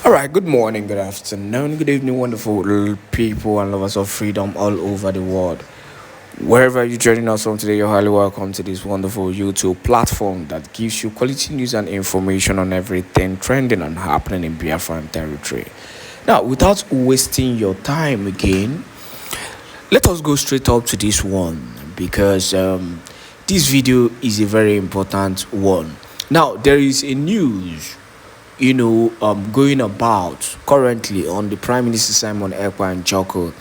All right, good morning, good afternoon, good evening, wonderful people and lovers of freedom all over the world. Wherever you're joining us from today, you're highly welcome to this wonderful YouTube platform that gives you quality news and information on everything trending and happening in Biafran territory. Now, without wasting your time again, let us go straight up to this one because this video is a very important one. Now, there is a news going about currently on the Prime Minister Simon Èkpá and Joko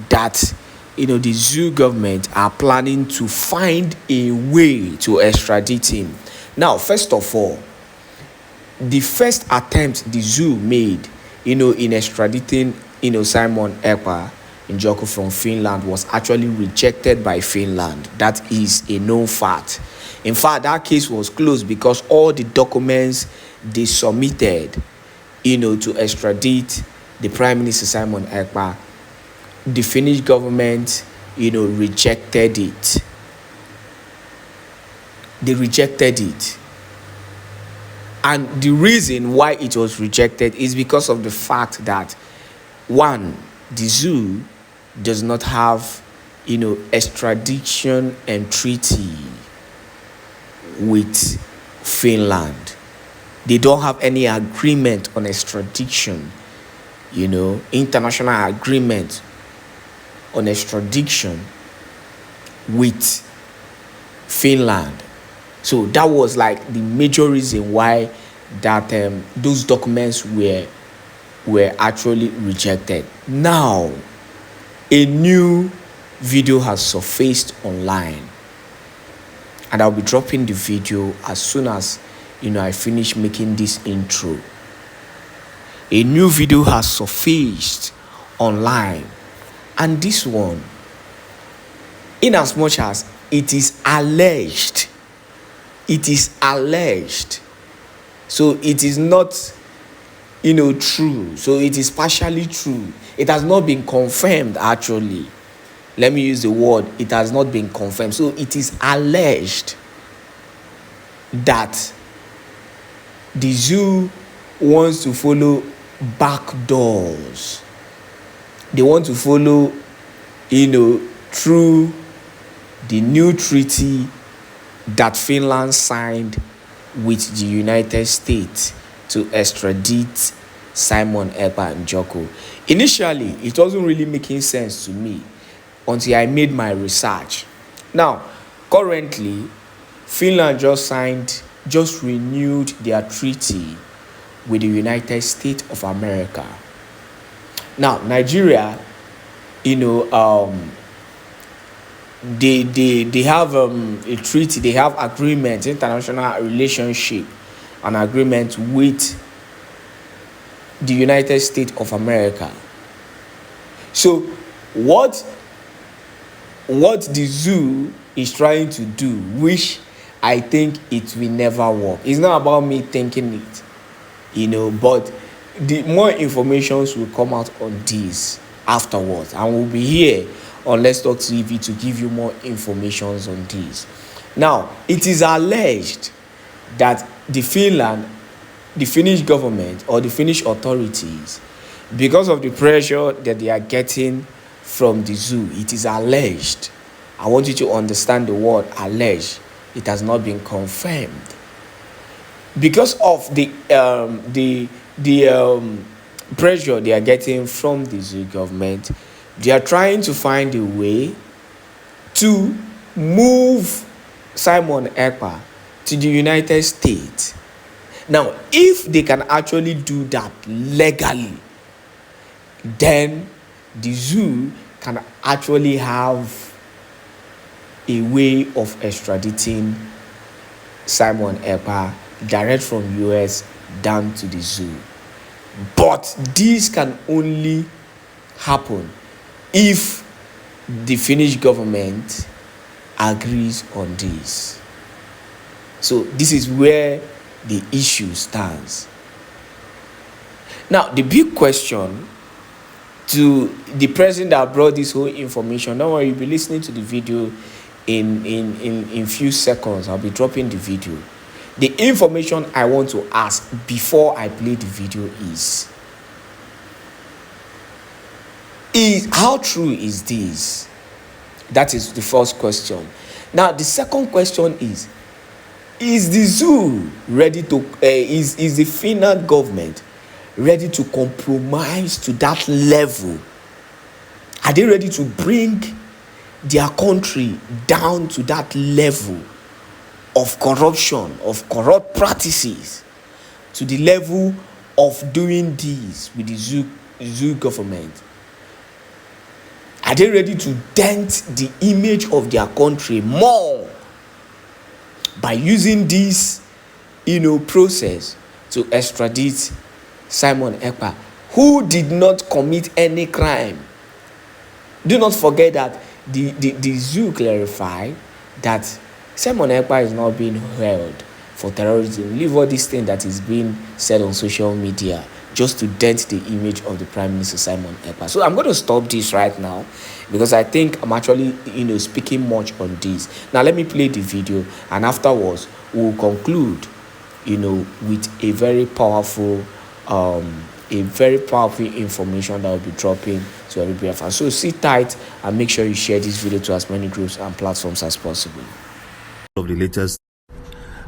that the zoo government are planning to find a way to extradite him. Now, first of all, the first attempt the zoo made in extraditing Simon Èkpá and Joko from Finland was actually rejected by Finland. That is a known fact. In fact, that case was closed because all the documents they submitted, to extradite the Prime Minister Simon Èkpá, the Finnish government, rejected it. They rejected it. And the reason why it was rejected is because of the fact that, one, the zoo does not have, extradition and treaty with Finland. They don't have any agreement on extradition, international agreement on extradition with Finland. So that was like the major reason why that those documents were actually rejected. Now, a new video has surfaced online, and I'll be dropping the video as soon as I finish making this intro. A new video has surfaced online, and this one, in as much as it is alleged, so it is not true, so it is partially true. It has not been confirmed. Actually, let me use the word, it has not been confirmed. So it is alleged that the zoo wants to follow back doors. They want to follow, through the new treaty that Finland signed with the United States to extradite Simon Èkpá and Joko. Initially, it wasn't really making sense to me until I made my research. Now, currently, Finland just renewed their treaty with the United States of America. Now, Nigeria, they have a treaty, they have agreement, international relationship, an agreement with the United States of America. So, what the zoo is trying to do, which I think it will never work. It's not about me thinking it, but the more informations will come out on this afterwards, and we'll be here on Let's Talk TV to give you more informations on this. Now, it is alleged that the Finnish government or the Finnish authorities, because of the pressure that they are getting from the zoo, it is alleged. I want you to understand the word alleged. It has not been confirmed. Because of the pressure they are getting from the zoo government, they are trying to find a way to move Simon Èkpá to the United States. Now, if they can actually do that legally, then the zoo can actually have a way of extraditing Simon Èkpá direct from US down to the zoo. But this can only happen if the Finnish government agrees on this. So this is where the issue stands. Now, the big question to the person that brought this whole information, don't worry, you'll be listening to the video in few seconds. I'll be dropping the video. The information I want to ask before I play the video is, How true is this? That is the first question. Now, the second question is the zoo ready to, is the Finland government ready to compromise to that level? Are they ready to bring their country down to that level of corruption, of corrupt practices, to the level of doing this with the zoo government? Are they ready to dent the image of their country more by using this, process to extradite Simon Èkpá, who did not commit any crime? Do not forget that the zoo clarified that Simon Èkpá is not being held for terrorism. Leave all this thing that is being said on social media just to dent the image of the Prime Minister Simon Èkpá. So I'm going to stop this right now because I think I'm actually, speaking much on this. Now let me play the video, and afterwards we'll conclude, with a very powerful information that will be dropping to every Biafran. So sit tight and make sure you share this video to as many groups and platforms as possible. Of the latest.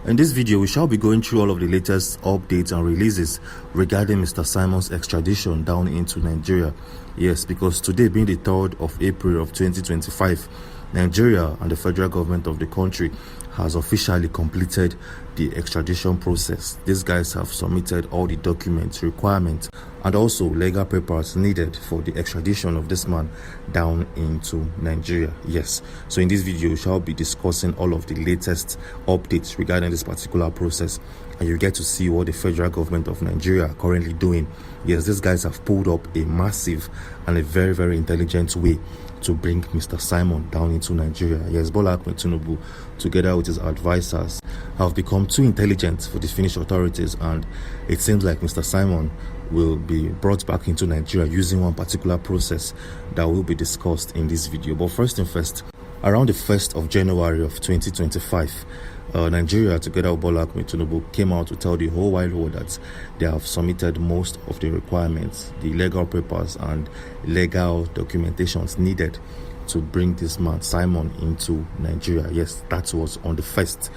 In this video, we shall be going through all of the latest updates and releases regarding Mr. Simon's extradition down into Nigeria. Yes, because today being the 3rd of April of 2025, Nigeria and the federal government of the country has officially completed the extradition process. These guys have submitted all the documents, requirements, and also legal papers needed for the extradition of this man down into Nigeria. Yes, so in this video, we shall be discussing all of the latest updates regarding this particular process, and you get to see what the federal government of Nigeria are currently doing. Yes, these guys have pulled up a massive and a very, very intelligent way to bring Mr. Simon down into Nigeria. Yes, Bola Ahmed Tinubu, together with his advisors, have become too intelligent for the Finnish authorities, and it seems like Mr. Simon will be brought back into Nigeria using one particular process that will be discussed in this video. But first and first, around the 1st of January of 2025, Nigeria, together with Bola Ahmed Tinubu, came out to tell the whole wide world that they have submitted most of the requirements, the legal papers and legal documentations needed to bring this man Simon into Nigeria. Yes, that was on the 1st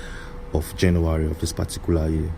of January of this particular year.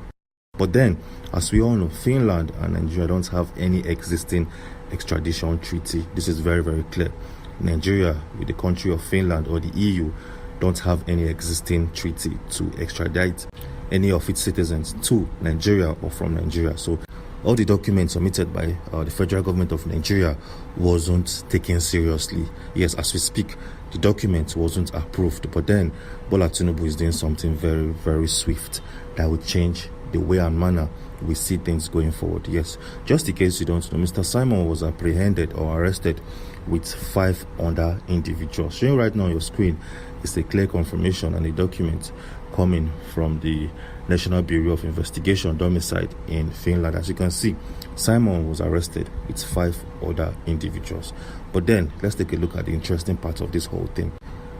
But then, as we all know, Finland and Nigeria don't have any existing extradition treaty. This is very, very clear. Nigeria, with the country of Finland or the EU, don't have any existing treaty to extradite any of its citizens to Nigeria or from Nigeria. So all the documents submitted by the federal government of Nigeria wasn't taken seriously. Yes, as we speak, the document wasn't approved. But then Bola Tinubu is doing something very, very swift that will change the way and manner we see things going forward. Yes, just in case you don't know, Mr. Simon was apprehended or arrested with 5 other individuals. Showing right now on your screen is a clear confirmation and a document coming from the National Bureau of Investigation domiciled in Finland. As you can see, Simon was arrested with 5 other individuals. But then let's take a look at the interesting part of this whole thing.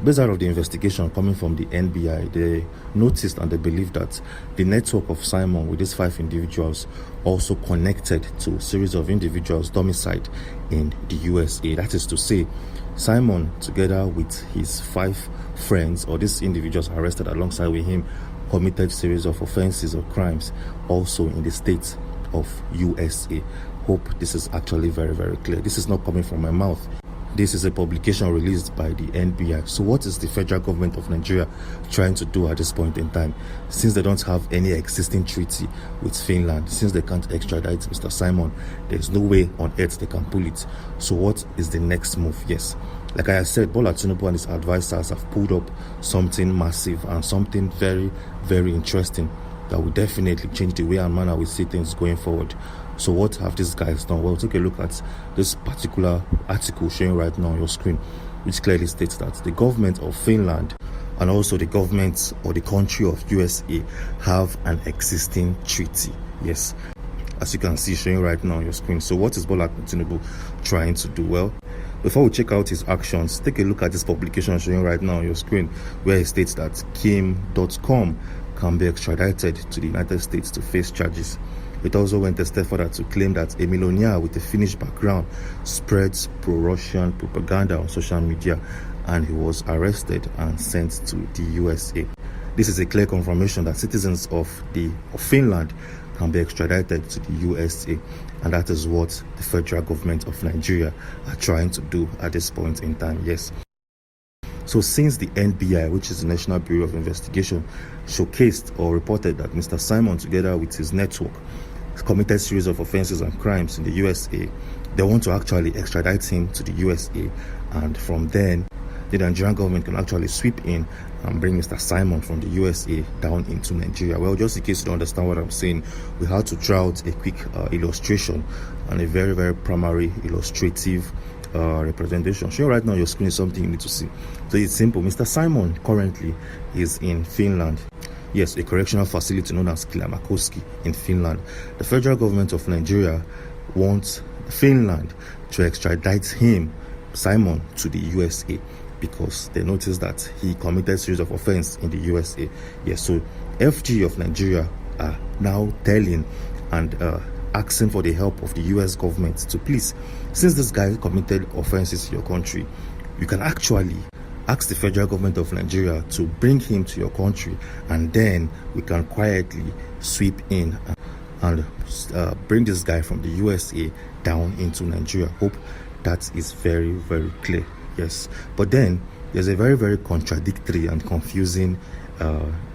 Based out of the investigation coming from the NBI, they noticed and they believed that the network of Simon with these 5 individuals also connected to a series of individuals domiciled in the USA. That is to say, Simon, together with his 5 friends, or these individuals arrested alongside with him, committed a series of offenses or crimes also in the states of USA. Hope this is actually very, very clear. This is not coming from my mouth. This is a publication released by the NBI. So what is the federal government of Nigeria trying to do at this point in time? Since they don't have any existing treaty with Finland, since they can't extradite Mr. Simon, there's no way on earth they can pull it. So what is the next move? Yes, like I said, Bola Tinubu and his advisors have pulled up something massive and something very, very interesting that will definitely change the way and manner we see things going forward. So what have these guys done? Well, take a look at this particular article showing right now on your screen, which clearly states that the government of Finland and also the government or the country of USA have an existing treaty. Yes, as you can see showing right now on your screen. So what is Bola Tinubu trying to do? Well, before we check out his actions, take a look at this publication showing right now on your screen, where it states that Kim.com can be extradited to the United States to face charges. It also went a step further to claim that a millionaire with a Finnish background spreads pro-Russian propaganda on social media, and he was arrested and sent to the USA. This is a clear confirmation that citizens of Finland can be extradited to the USA, and that is what the federal government of Nigeria are trying to do at this point in time. Yes. So since the NBI, which is the National Bureau of Investigation, showcased or reported that Mr. Simon, together with his network, committed a series of offenses and crimes in the USA, they want to actually extradite him to the USA, and from then the Nigerian government can actually sweep in and bring Mr. Simon from the USA down into Nigeria. Well, just in case you don't understand what I'm saying, we had to draw out a quick illustration and a very, very primary illustrative representation. Showing right now on your screen is something you need to see. So it's simple. Mr. Simon currently is in Finland. Yes, a correctional facility known as Kilamakoski in Finland. The federal government of Nigeria wants Finland to extradite him, Simon, to the USA, because they noticed that he committed a series of offenses in the USA. Yes, so FG of Nigeria are now telling and asking for the help of the US government to please, since this guy committed offenses in your country, you can actually ask the federal government of Nigeria to bring him to your country, and then we can quietly sweep in and bring this guy from the USA down into Nigeria. Hope that is very, very clear. Yes, but then there's a very, very contradictory and confusing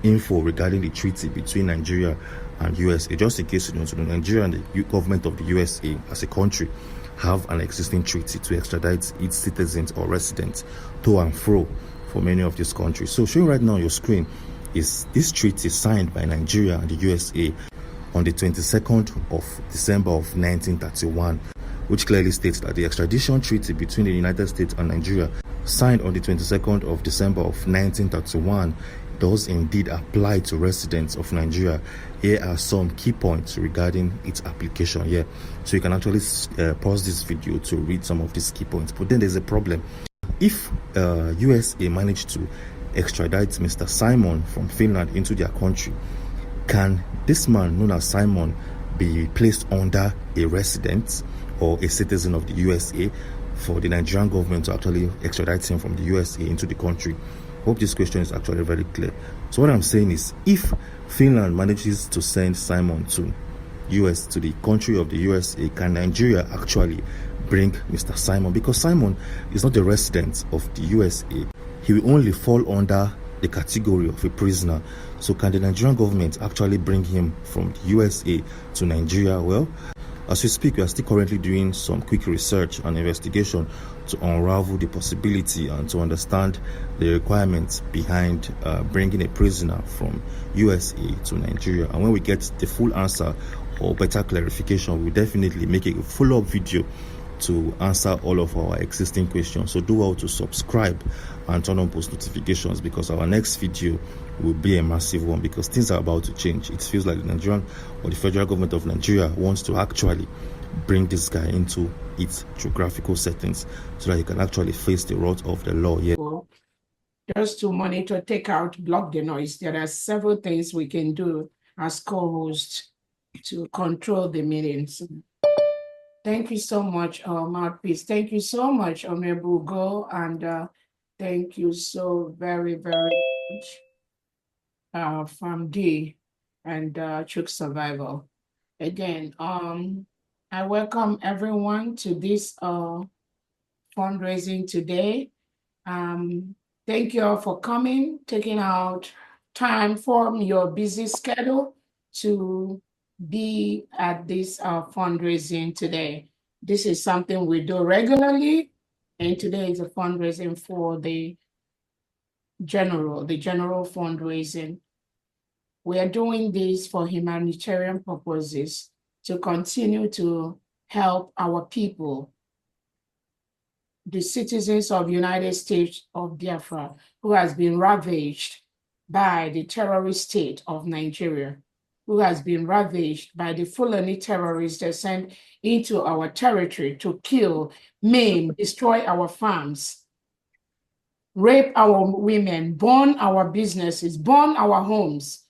info regarding the treaty between Nigeria and USA. Just in case you don't know, Nigeria and the government of the USA as a country have an existing treaty to extradite its citizens or residents to and fro for many of these countries. So showing right now on your screen is this treaty signed by Nigeria and the USA on the 22nd of December of 1931, which clearly states that the extradition treaty between the United States and Nigeria, signed on the 22nd of December of 1931, does indeed apply to residents of Nigeria. Here are some key points regarding its application here. So you can actually pause this video to read some of these key points. But then there's a problem. If USA managed to extradite Mr. Simon from Finland into their country, can this man known as Simon be placed under a resident or a citizen of the USA for the Nigerian government to actually extradite him from the USA into the country? Hope this question is actually very clear. So what I'm saying is, if Finland manages to send Simon to the country of the USA, can Nigeria actually bring Mr. Simon? Because Simon is not a resident of the USA. He will only fall under the category of a prisoner. So can the Nigerian government actually bring him from the USA to Nigeria? Well, as we speak, we are still currently doing some quick research and investigation to unravel the possibility and to understand the requirements behind bringing a prisoner from USA to Nigeria. And when we get the full answer or better clarification, we'll definitely make a follow-up video to answer all of our existing questions. So do well to subscribe and turn on post notifications, because our next video will be a massive one, because things are about to change. It feels like the Nigerian or the federal government of Nigeria wants to actually bring this guy into its geographical settings so that he can actually face the wrath of the law. Yeah. Just to monitor, take out, block the noise. There are several things we can do as co-hosts to control the meetings. Thank you so much, Mouthpiece. Thank you so much, Honorable Go, and thank you so very, very much from D and Chook Survival. Again, I welcome everyone to this fundraising today. Thank you all for coming, taking out time from your busy schedule to be at this fundraising today. This is something we do regularly, and today is a fundraising for the general fundraising. We are doing this for humanitarian purposes to continue to help our people, the citizens of the United States of Biafra, who has been ravaged by the terrorist state of Nigeria, who has been ravaged by the Fulani terrorists that sent into our territory to kill, maim, destroy our farms, rape our women, burn our businesses, burn our homes.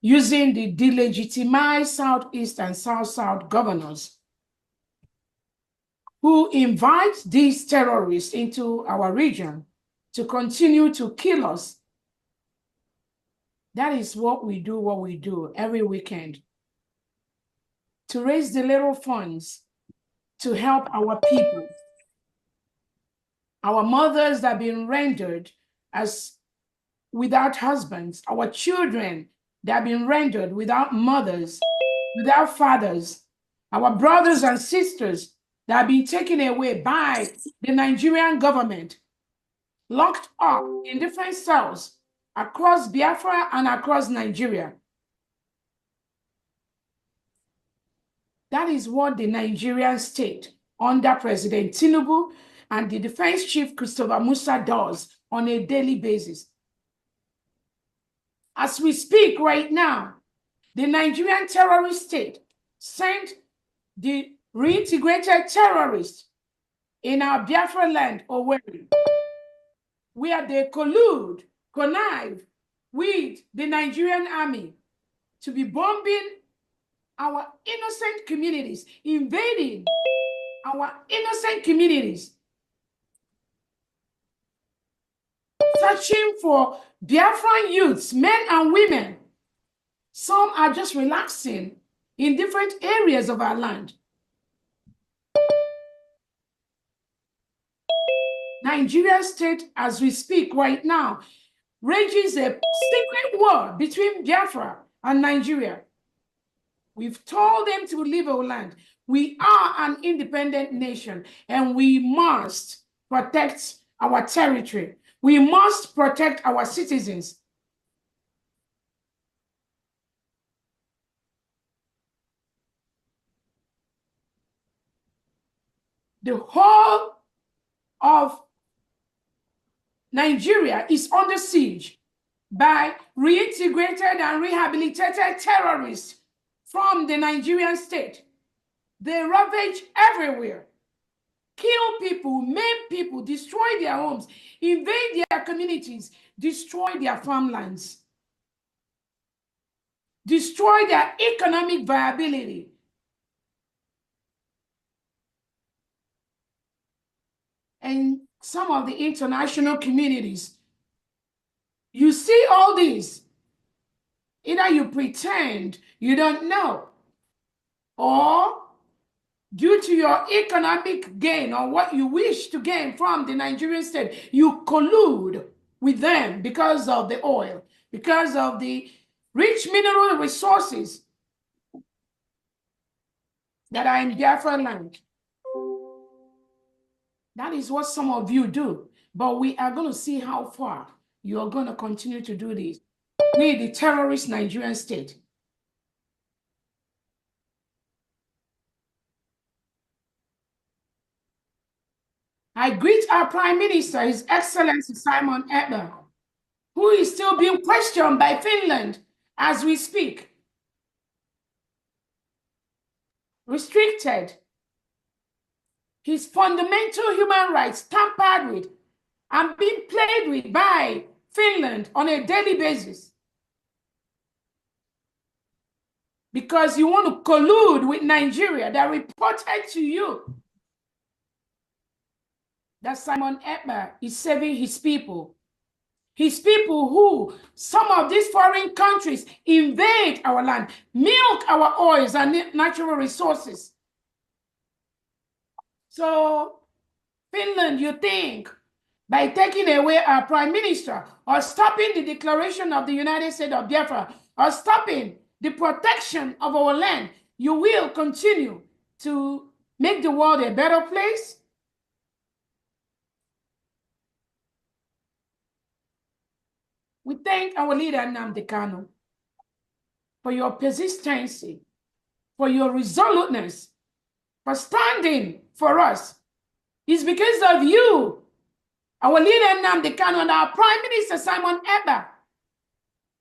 using the delegitimized Southeast and South-South governors who invite these terrorists into our region to continue to kill us. That is what we do every weekend, to raise the little funds to help our people, our mothers that have been rendered as without husbands, our children that have been rendered without mothers, without fathers, our brothers and sisters that have been taken away by the Nigerian government, locked up in different cells across Biafra and across Nigeria. That is what the Nigerian state under President Tinubu and the Defense Chief Christopher Musa does on a daily basis. As we speak right now, the Nigerian terrorist state sent the reintegrated terrorists in our Biafra land, Owerri, where they connive with the Nigerian army to be bombing our innocent communities, invading our innocent communities, searching for Biafran youths, men and women. Some are just relaxing in different areas of our land. Nigeria state, as we speak right now, rages a secret war between Biafra and Nigeria. We've told them to leave our land. We are an independent nation, and we must protect our territory. We must protect our citizens. The whole of Nigeria is under siege by reintegrated and rehabilitated terrorists from the Nigerian state. They ravage everywhere, kill people, maim people, destroy their homes, invade their communities, destroy their farmlands, destroy their economic viability. And some of the international communities, you see all this. Either you pretend you don't know, or due to your economic gain or what you wish to gain from the Nigerian state, you collude with them because of the oil, because of the rich mineral resources that are in Biafra land. That is what some of you do. But we are going to see how far you are going to continue to do this. We, the terrorist Nigerian state. I greet our Prime Minister, His Excellency Simon Èkpá, who is still being questioned by Finland as we speak. Restricted. His fundamental human rights tampered with and being played with by Finland on a daily basis. Because you want to collude with Nigeria that reported to you that Simon Èkpá is saving his people. His people who, some of these foreign countries invade our land, milk our oils and natural resources. So, Finland, you think, by taking away our Prime Minister, or stopping the declaration of the United States of Biafra, or stopping the protection of our land, you will continue to make the world a better place? We thank our leader, Nnamdi Kanu, for your persistency, for your resoluteness, for standing for us. It's because of you, our leader, Nnamdi Kanu, and our Prime Minister, Simon Èkpá,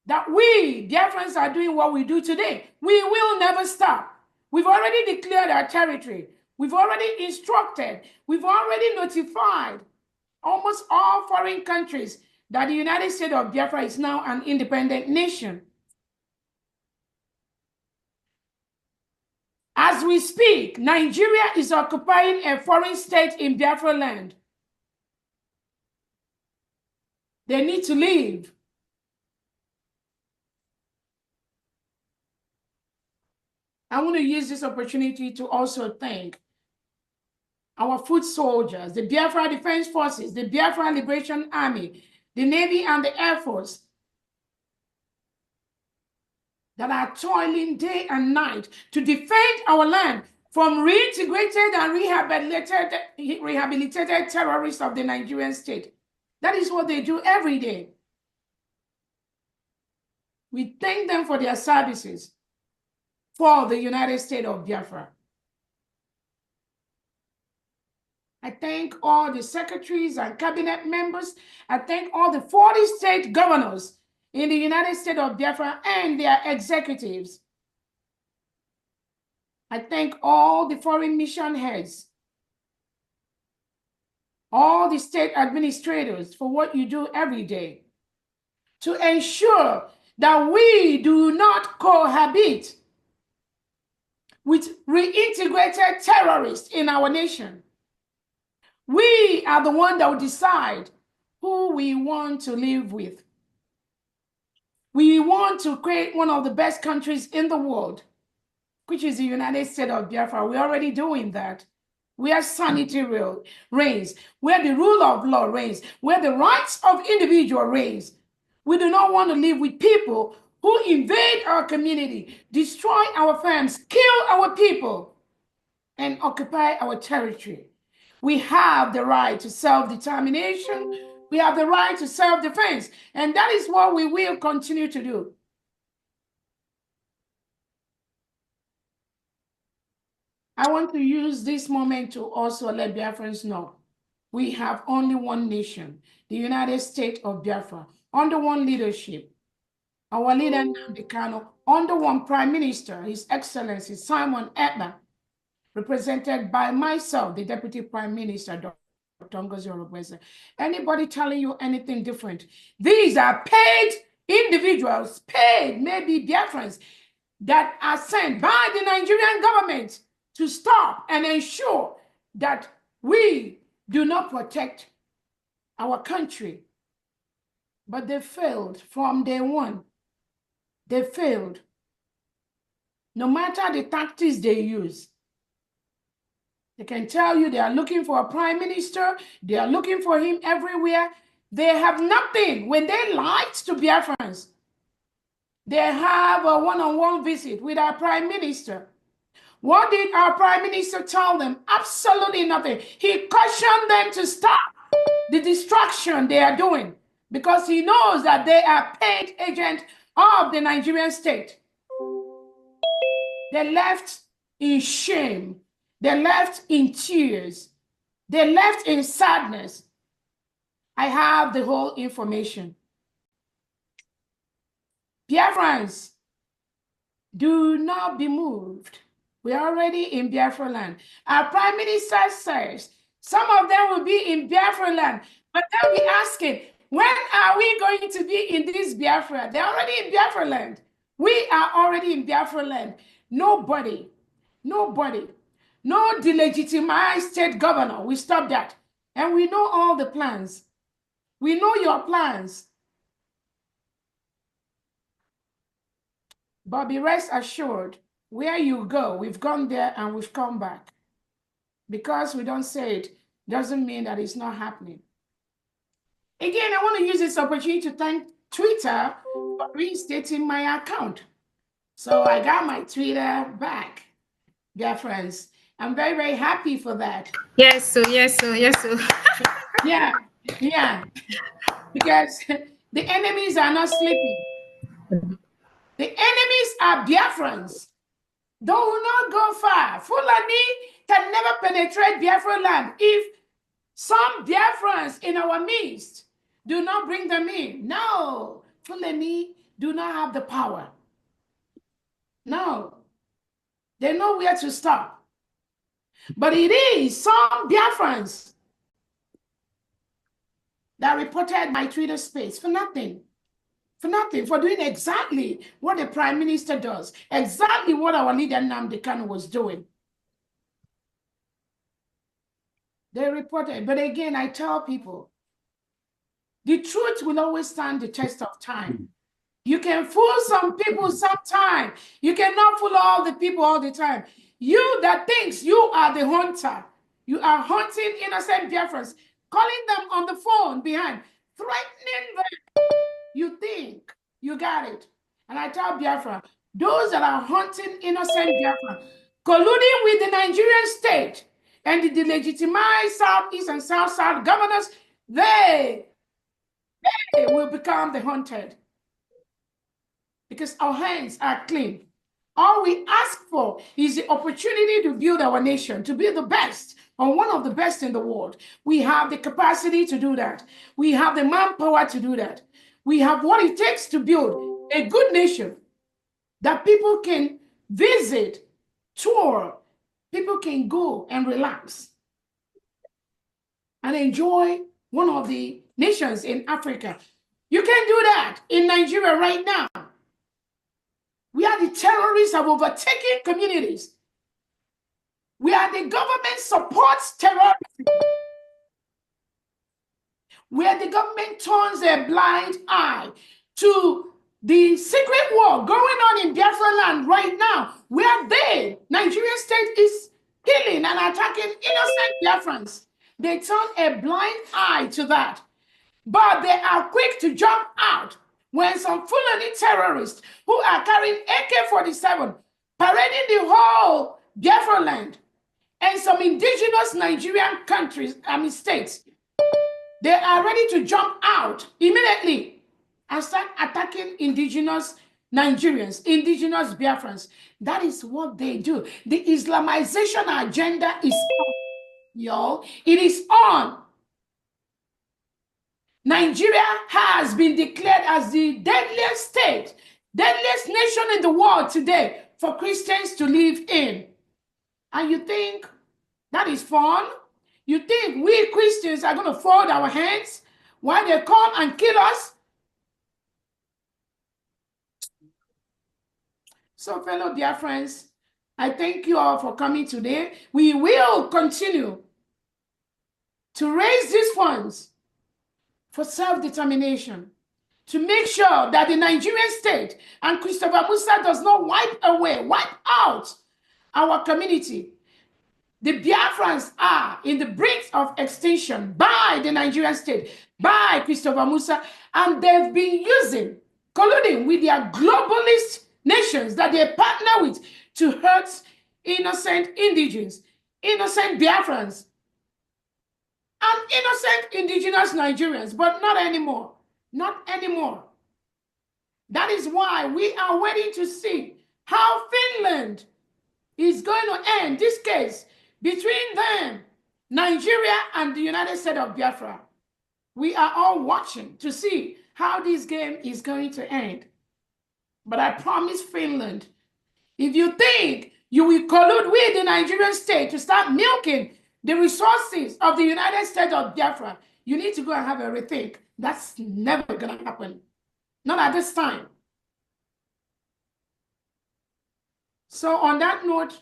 that we, Biafrans, are doing what we do today. We will never stop. We've already declared our territory. We've already instructed. We've already notified almost all foreign countries that the United States of Biafra is now an independent nation. As we speak, Nigeria is occupying a foreign state in Biafra land. They need to leave. I want to use this opportunity to also thank our foot soldiers, the Biafra Defense Forces, the Biafra Liberation Army, the Navy and the Air Force that are toiling day and night to defend our land from reintegrated and rehabilitated terrorists of the Nigerian state. That is what they do every day. We thank them for their services for the United States of Biafra. I thank all the secretaries and cabinet members. I thank all the 40 state governors in the United States of Biafra and their executives. I thank all the foreign mission heads, all the state administrators for what you do every day to ensure that we do not cohabit with reintegrated terrorists in our nation. We are the one that will decide who we want to live with. We want to create one of the best countries in the world, which is the United States of Biafra. We're already doing that. Where sanity reigns, where the rule of law reigns, where the rights of individual reigns. We do not want to live with people who invade our community, destroy our farms, kill our people, and occupy our territory. We have the right to self-determination. We have the right to self-defense. And that is what we will continue to do. I want to use this moment to also let Biafrans know we have only one nation, the United States of Biafra, under one leadership. Our leader, Nnamdi Kanu, under one Prime Minister, His Excellency Simon Èkpá, represented by myself, the Deputy Prime Minister, Dr. Ngozi Orugbeze. Anybody telling you anything different? These are paid individuals, paid, maybe Biafrans, that are sent by the Nigerian government to stop and ensure that we do not protect our country. But they failed from day one. They failed. No matter the tactics they use, they can tell you they are looking for a prime minister. They are looking for him everywhere. They have nothing. When they lied to Biafrans, they have a one-on-one visit with our prime minister. What did our prime minister tell them? Absolutely nothing. He cautioned them to stop the destruction they are doing because he knows that they are paid agents of the Nigerian state. They left in shame. They left in tears. They left in sadness. I have the whole information. Biafrans, do not be moved. We are already in Biafra land. Our Prime Minister says some of them will be in Biafra land, but they'll be asking, when are we going to be in this Biafra? They're already in Biafra land. We are already in Biafra land. Nobody, no delegitimized state governor will stop that. And we know all the plans. We know your plans. But be rest assured, where you go, we've gone there and we've come back. Because we don't say it, doesn't mean that it's not happening. Again, I want to use this opportunity to thank Twitter for reinstating my account. So I got my Twitter back, dear friends. I'm very, very happy for that. Yes, so. Yeah. Because the enemies are not sleeping. The enemies are Biafrans. They will not go far. Fulani can never penetrate Biafra land if some Biafrans in our midst do not bring them in. No, Fulani do not have the power. No, they know where to stop. But it is some Biafrans that reported my Twitter space for nothing. For nothing, for doing exactly what the Prime Minister does, exactly what our leader Nnamdi Kanu was doing. They reported, but again, I tell people, the truth will always stand the test of time. You can fool some people sometime. You cannot fool all the people all the time. You that thinks you are the hunter, you are hunting innocent Biafrans, calling them on the phone behind, threatening them. You think you got it. And I tell Biafra, those that are hunting innocent Biafra, colluding with the Nigerian state and the delegitimized Southeast and South governors, they will become the hunted. Because our hands are clean. All we ask for is the opportunity to build our nation, to be the best, or one of the best in the world. We have the capacity to do that. We have the manpower to do that. We have what it takes to build a good nation that people can visit, tour, people can go and relax and enjoy one of the nations in Africa. You can do that in Nigeria right now. We are the terrorists have overtaken communities. We are the government supports terrorism. Where the government turns a blind eye to the secret war going on in Biafra land right now, where Nigerian state is killing and attacking innocent Biafrans. They turn a blind eye to that. But they are quick to jump out when some Fulani terrorists who are carrying AK-47 parading the whole Biafra land and some indigenous Nigerian states, they are ready to jump out immediately and start attacking indigenous Nigerians, indigenous Biafrans. That is what they do. The Islamization agenda is on, y'all. It is on. Nigeria has been declared as the deadliest state, deadliest nation in the world today for Christians to live in. And you think that is fun? You think we Christians are going to fold our hands while they come and kill us? So, fellow dear friends, I thank you all for coming today. We will continue to raise these funds for self-determination, to make sure that the Nigerian state and Christopher Musa does not wipe out our community. The Biafrans are in the brink of extinction by the Nigerian state, by Christopher Musa, and they've been colluding with their globalist nations that they partner with to hurt innocent indigenes, innocent Biafrans, and innocent indigenous Nigerians, but not anymore. Not anymore. That is why we are waiting to see how Finland is going to end this case between them, Nigeria, and the United States of Biafra. We are all watching to see how this game is going to end. But I promise Finland, if you think you will collude with the Nigerian state to start milking the resources of the United States of Biafra, you need to go and have a rethink. That's never going to happen. Not at this time. So on that note,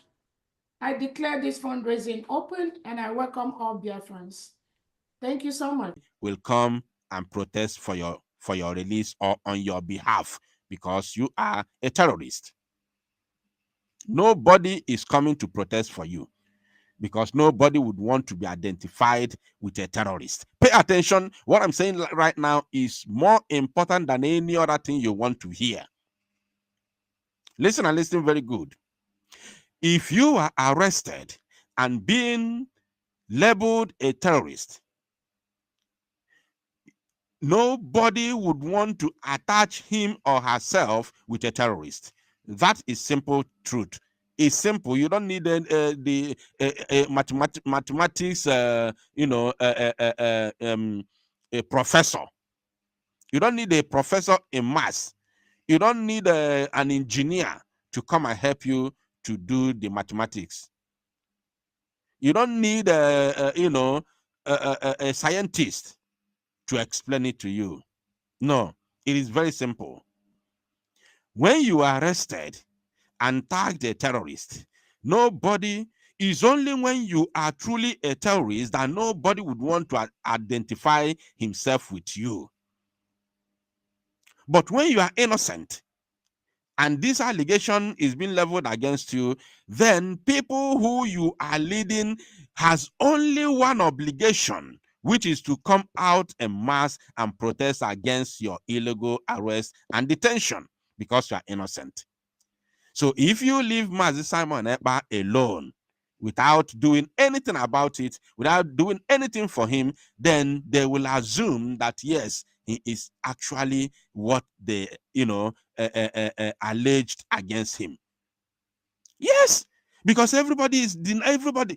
I declare this fundraising open and I welcome all Biafrans. Thank you so much. Will come and protest for your release or on your behalf because you are a terrorist. Nobody is coming to protest for you, because nobody would want to be identified with a terrorist. Pay attention. What I'm saying right now is more important than any other thing you want to hear. Listen and listen very good. If you are arrested and being labeled a terrorist, nobody would want to attach him or herself with a terrorist. That is simple truth. It's simple. You don't need the mathematics, a professor. You don't need a professor in maths. You don't need an engineer to come and help you to do the mathematics. You don't need a scientist to explain it to you. No, It is very simple. When you are arrested and tagged a terrorist, nobody is only when you are truly a terrorist that nobody would want to identify himself with you. But when you are innocent and this allegation is being leveled against you, then people who you are leading has only one obligation, which is to come out en masse and protest against your illegal arrest and detention because you are innocent. So if you leave Mazi Simon Èkpá alone without doing anything about it, without doing anything for him, then they will assume that yes, he is actually what they, alleged against him. Yes, because everybody is everybody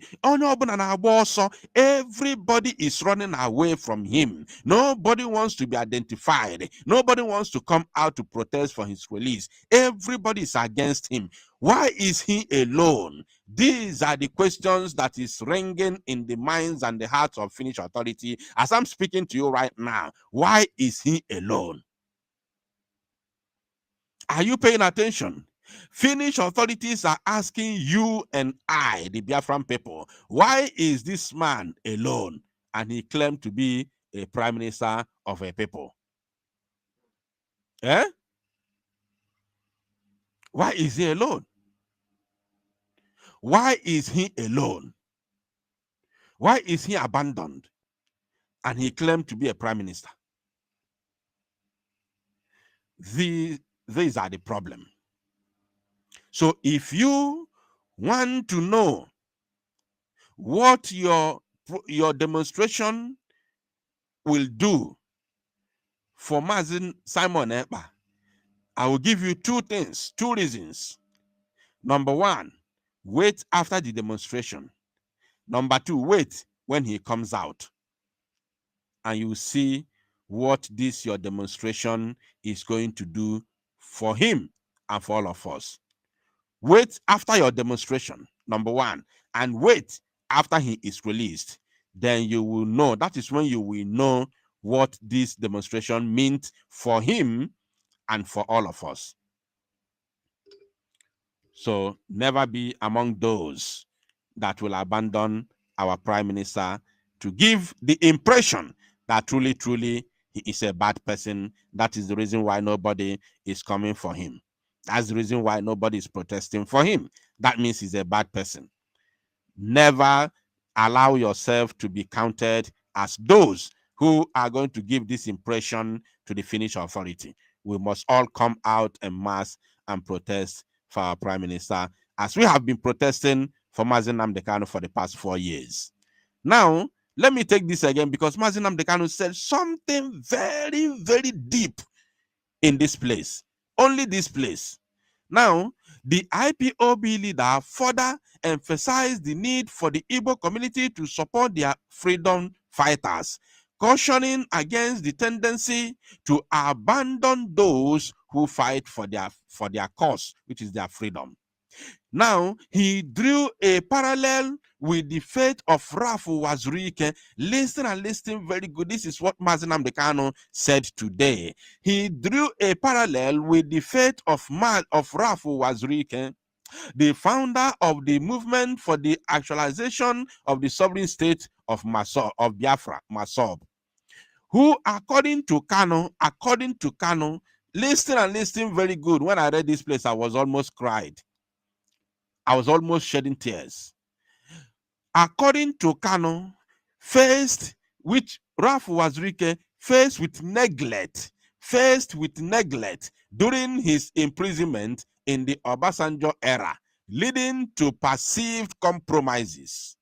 is running away from him. Nobody wants to be identified. Nobody wants to come out to protest for his release. Everybody is against him. Why is he alone? These are the questions that is ringing in the minds and the hearts of Finnish authority as I'm speaking to you right now. Why is he alone? Are you paying attention? Finnish authorities are asking you and I, the Biafran people, why is this man alone? And he claimed to be a prime minister of a people. Eh? Why is he alone? Why is he alone? Why is he abandoned? And he claimed to be a prime minister. These are the problem. So if you want to know what your demonstration will do for Mazi Simon Èkpá, I will give you two reasons. Number one, wait after the demonstration. Number two, wait when he comes out. And you see what this your demonstration is going to do for him and for all of us. Wait after your demonstration, number one, and wait after he is released. Then you will know. That is when you will know what this demonstration meant for him and for all of us. So never be among those that will abandon our prime minister to give the impression that truly, truly he is a bad person. That is the reason why nobody is coming for him. That's the reason why nobody is protesting for him. That means he's a bad person. Never allow yourself to be counted as those who are going to give this impression to the Finnish authority. We must all come out en masse and protest for our prime minister, as we have been protesting for Mazi Nnamdi Kanu for the past 4 years. Now, let me take this again, because Mazi Nnamdi Kanu said something very, very deep in this place. Only this place. Now, the IPOB leader further emphasized the need for the Igbo community to support their freedom fighters, cautioning against the tendency to abandon those who fight for their cause, which is their freedom. Now, he drew a parallel with the fate of Rafu Wazirike. Listen and listen very good. This is what Mazi Nnamdi Kanu said today. He drew a parallel with the fate of Rafu Wazirike, the founder of the movement for the actualization of the sovereign state of Biafra, Masob, who, according to Kanu, listen and listen very good. When I read this place, I was almost cried. I was almost shedding tears. According to Kanu, faced with Rafu Wazirike, faced with neglect during his imprisonment in the Obasanjo era, leading to perceived compromises.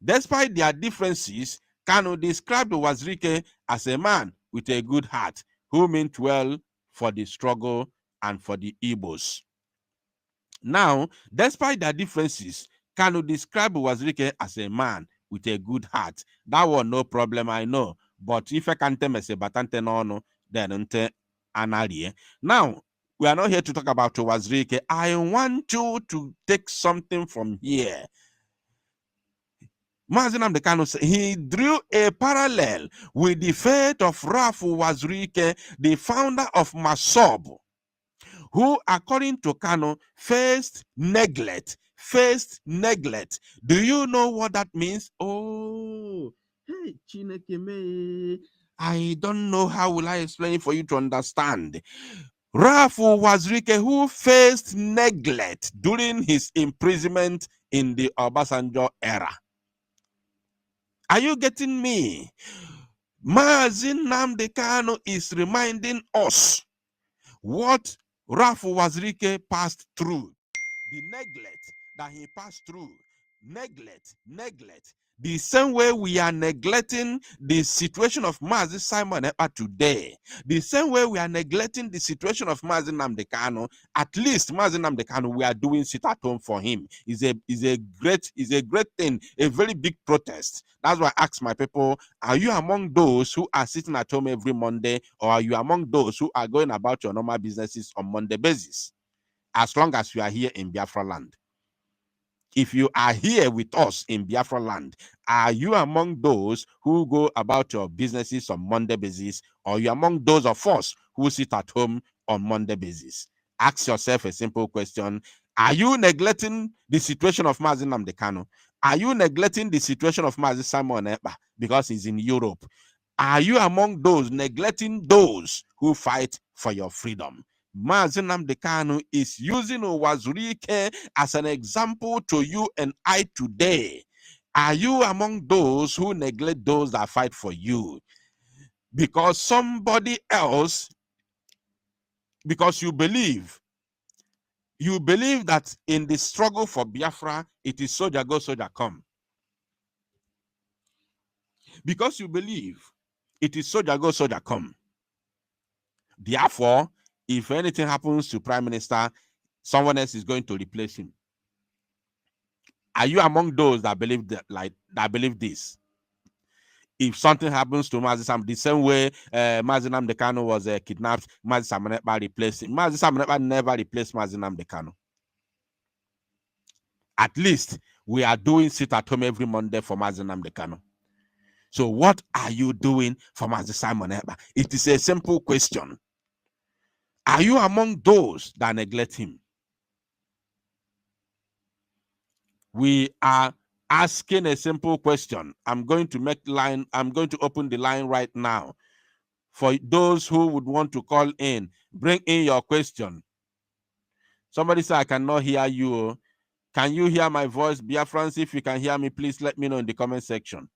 Despite their differences, Kanu described Wazirike as a man with a good heart who meant well for the struggle and for the Igbos. Now, despite their differences, Kanu described Wazirike as a man with a good heart. That was no problem, I know. But if I can't tell me, then now, we are not here to talk about Wazirike. I want you to take something from here. Mazi Nnamdi Kanu, he drew a parallel with the fate of Rafu Wazirike, the founder of Masob, who, according to Kanu, faced neglect. Do you know what that means? Oh, hey, Chineke me. I don't know how will I explain it for you to understand. Rafu Wazirike, who faced neglect during his imprisonment in the Obasanjo era. Are you getting me? Mazi Nnamdi Kanu is reminding us what Rafu Wazirike passed through. The neglect that he passed through. Neglect. The same way we are neglecting the situation of Mazi Simon Ekpa today, the same way we are neglecting the situation of Mazi Nnamdi Kanu, at least Mazi Nnamdi Kanu, we are doing sit at home for him. Is a great thing, a very big protest. That's why I ask my people, are you among those who are sitting at home every Monday, or are you among those who are going about your normal businesses on Monday basis? As long as you are here in Biafra land. If you are here with us in Biafra land, are you among those who go about your businesses on Monday basis, or are you among those of us who sit at home on Monday basis? Ask yourself a simple question. Are you neglecting the situation of Mazi Nnamdi Kanu? Are you neglecting the situation of Mazi Simon Ekpa because he's in Europe? Are you among those neglecting those who fight for your freedom? Mazi Nnamdi Kanu is using Wazirike as an example to you and I today. Are you among those who neglect those that fight for you? Because somebody else, because you believe that in the struggle for Biafra, it is soldier go, soldier come. Because you believe it is soldier go, soldier come. Therefore, if anything happens to Prime Minister, someone else is going to replace him. Are you among those that believe that believe this? If something happens to Mazi Sam, the same way Mazi Nnamdi Kanu was kidnapped, Mazi Simon Ekpa replaced him. Mazi Simon Ekpa never replaced Mazi Nnamdi Kanu. At least we are doing sit at home every Monday for Mazi Nnamdi Kanu. So what are you doing for Mazi Simon Ekpa? It is a simple question. Are you among those that neglect him? We are asking a simple question. I'm going to open the line right now. For those who would want to call in, bring in your question. Somebody said, I cannot hear you. Can you hear my voice? Biafrans, if you can hear me, please let me know in the comment section.